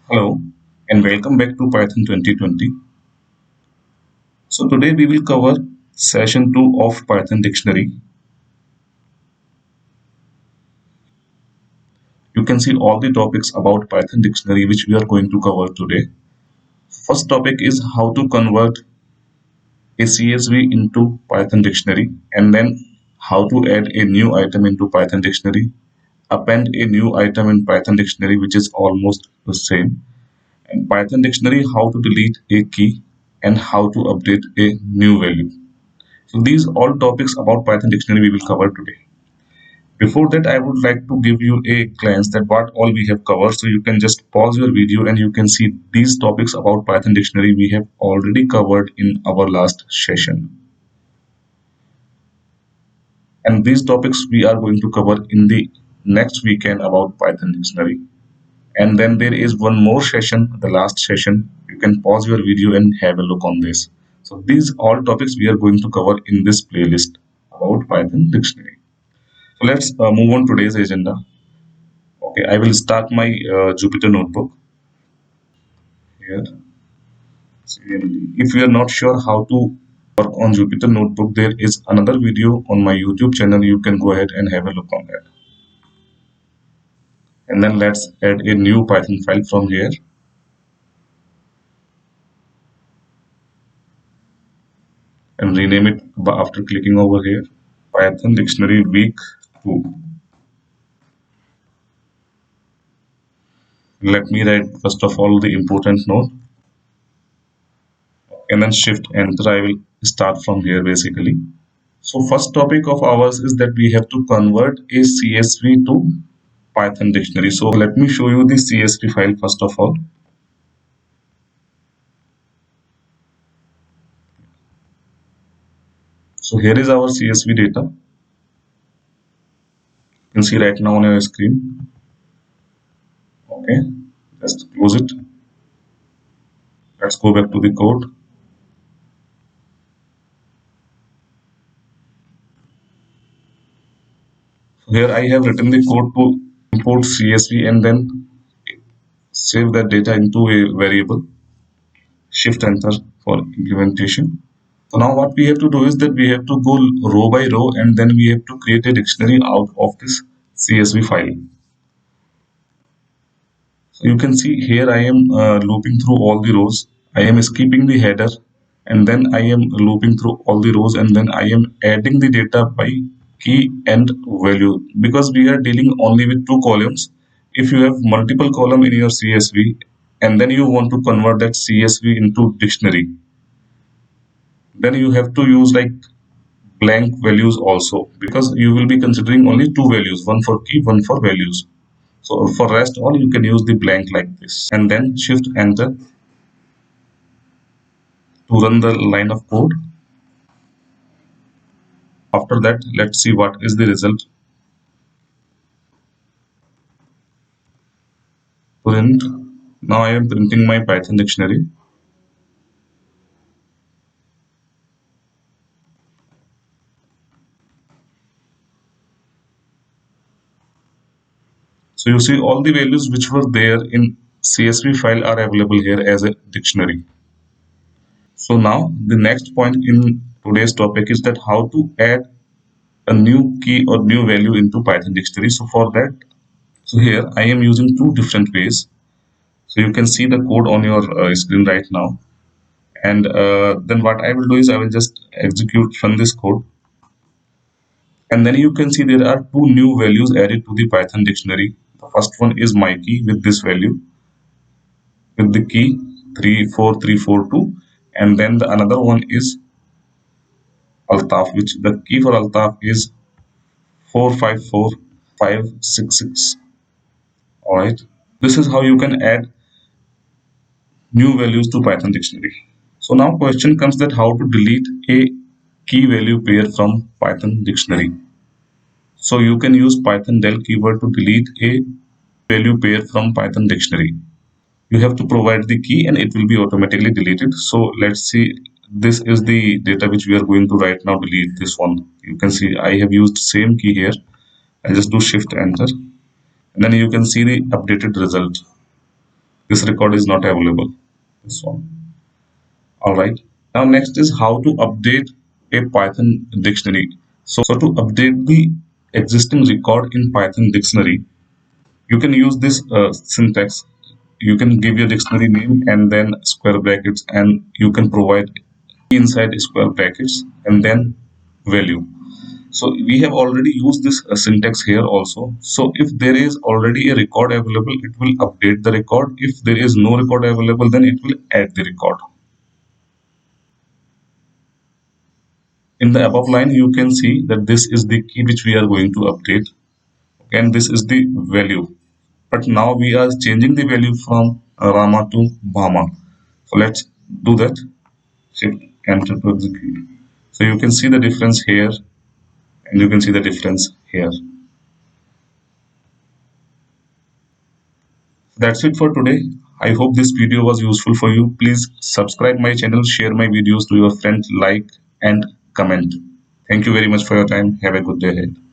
Hello and welcome back to Python 2020. So today we will cover session 2 of Python dictionary. You can see all the topics about Python dictionary which we are going to cover today. First topic is how to convert a CSV into Python dictionary, and then how to add a new item into Python dictionary, append a new item in Python dictionary which is almost the same, and Python dictionary how to delete a key and how to update a new value. So these all topics about Python dictionary we will cover today. Before that, I would like to give you a glance that what all we have covered. So you can just pause your video and you can see these topics about Python dictionary we have already covered in our last session. And these topics we are going to cover in the next weekend about Python dictionary. And then there is one more session, the last session. You can pause your video and have a look on this. So these all topics we are going to cover in this playlist about Python dictionary. So let's move on today's agenda. Okay, I will start my Jupyter notebook here. If you are not sure how to work on Jupyter notebook, there is another video on my YouTube channel. You can go ahead and have a look on that. And then let's add a new Python file from here. And rename it after clicking over here. Python dictionary week 2. Let me write first of all the important note. And then shift enter. I will start from here basically. So first topic of ours is that we have to convert a CSV to Python dictionary. So let me show you the CSV file first of all. So here is our CSV data. You can see right now on your screen. Okay, just close it. Let's go back to the code. So here I have written the code to import CSV and then save that data into a variable. Shift enter for implementation. So now what we have to do is that we have to go row by row and then we have to create a dictionary out of this CSV file. So you can see here I am looping through all the rows. I am skipping the header and then I am looping through all the rows and then I am adding the data by key and value because we are dealing only with two columns. If you have multiple column in your CSV and then you want to convert that CSV into dictionary, then you have to use like blank values also because you will be considering only two values, one for key, one for values. So for rest all you can use the blank like this and then shift enter to run the line of code. After that, let's see what is the result. Print. Now I am printing my Python dictionary. So you see all the values which were there in CSV file are available here as a dictionary. So now the next point in today's topic is that how to add a new key or new value into Python dictionary. So for that, so here I am using two different ways. So you can see the code on your screen right now. And then what I will do is I will just execute from this code. And then you can see there are two new values added to the Python dictionary. The first one is my key with this value, with the key 34342. And then the another one is Altaf, which the key for Altaf is 454566. Alright. This is how you can add new values to Python dictionary. So now question comes that how to delete a key value pair from Python dictionary. So you can use Python del keyword to delete a value pair from Python dictionary. You have to provide the key and it will be automatically deleted. So let's see, this is the data which we are going to right now delete this one. You can see I have used same key here. I just do shift enter and then you can see the updated result. This record is not available. This one. All right. Now next is how to update a Python dictionary. So to update the existing record in Python dictionary, you can use this syntax. You can give your dictionary name and then square brackets, and you can provide inside square brackets and then value. So we have already used this syntax here also. So if there is already a record available, it will update the record. If there is no record available, then it will add the record. In the above line, you can see that this is the key which we are going to update, and this is the value. But now we are changing the value from Rama to Bhama. So let's do that. Shift enter to execute. So you can see the difference here, and you can see the difference here. That's it for today. I hope this video was useful for you. Please subscribe my channel, share my videos to your friends, like and comment. Thank you very much for your time. Have a good day ahead.